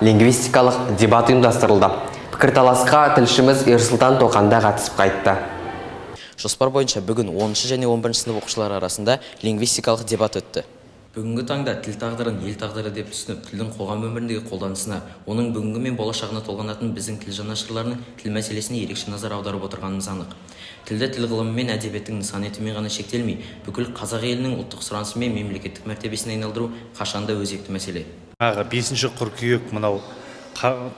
Лингвистикалық дебат ұйымдастырылды. Пікірталасқа тілшіміз Ерсұлтан Тоқанда қатысып қайтты. Жоспар бойынша бүгін 10 және 11 сынып оқушылары арасында лингвистикалық дебат өтті. Бүгінгі таңда тіл тағдырын ел тағдыры деп түсініп, тілдің қоғам өміріндегі қолданысына, оның бүгінгі мен болашағына толғанатын біздің тіл жанашырларының тіл мәселесіне ерекше назар аударып отырғанымыз анық. Тілді тіл ғылымы мен әдебиеттің нысан етумен ғана шектелмей, бүкіл қазақ елінің ұлттық сұранысы мен мемлекеттік мәртебесіне айналдыру қашанда өзекті мәселе. 5 қыркүйек мынау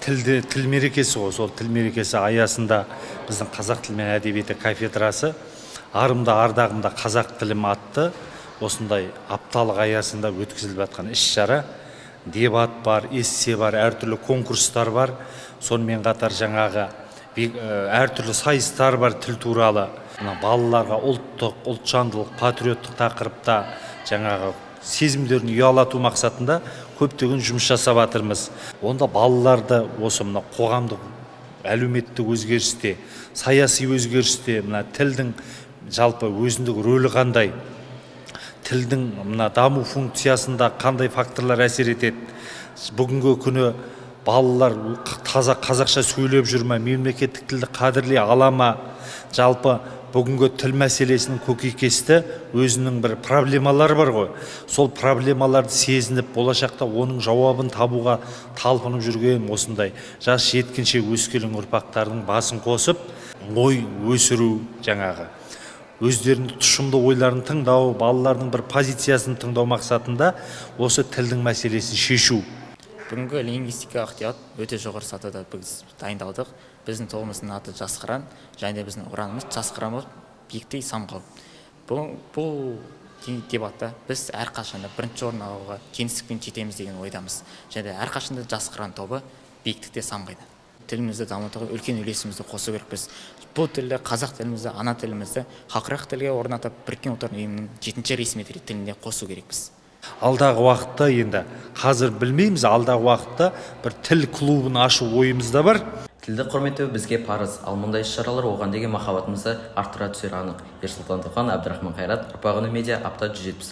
тіл мерекесі ғой, сол тіл мерекесі аясында біздің қазақ тілі мен әдебиеті кафедрасы арымда ардағымда қазақ тілім атты осындай апталық аясында өткізіліп жатқан іс-шара, дебат бар, эссе бар, әртүрлі конкурстар бар, сонымен қатар жаңағы әртүрлі сайыстар бар тіл туралы. Балаларға ұлттық, ұлтжандылық, патриоттық тақырыпта жаңағы сезімдерін ұялату мақсатында көптеген жұмыс жасап жатырмыз. Онда балаларды осы мына қоғамдық әлеуметтік өзгерісте, саяси өзгерісте тілдің жалпы өзіндік рөлі қандай, тілдің мына даму функциясында қандай факторлар әсер етеді. Бүгінгі күні балалар таза қазақша сөйлеп жүр ме, мемлекеттік тілді қадірлей ала ма, жалпы бүгінгі тіл мәселесінің көкейкесті өзінің бір проблемалары бар ғой. Сол проблемаларды сезініп, болашақта оның жауабын табуға талпынып жүрген осындай жас жеткіншек өскелең ұрпақтардың басын қосып, ой өсіру жаңағы. Өздерінің тұшымды ойларын тыңдау, балалардың бір позициясын тыңдау мақсатында осы тілдің мәселесін шешу. Бүгінгі лингвистикалық дебат өте жоғары сатыда біз дайындалдық. Біздің тобымыздың аты Жас қыран, және біздің ұранымыз Жас қыран биіктей самғау. Бұл дебатта біз әрқашанда бірінші орын алуға кеңістікпен жетеміз деген ойдамыз. Және әрқашанда Жас қыран тобы биіктікте самғайды. Тілімізді дамытуға үлкен үлесімізді қосу керекпіз. Бұл тілді, қазақ тілімізді, ана тілімізді халықаралық тілге орнатып, Біріккен ұлттар ұйымының 7-ші ресми тіліне қосу керекпіз. Алдағы уақытта енді қазір білмейміз, алдағы уақытта бір тіл клубын ашу ойымызда бар. Тілді құрметтеу бізге парыз, ал мұндай іс-шаралар оған деген махаббатымызды арттыра түсері анық. Ерсұлтан Тоқан, Абдрахман Қайрат, Ұрпақ үні медиа, апта 170.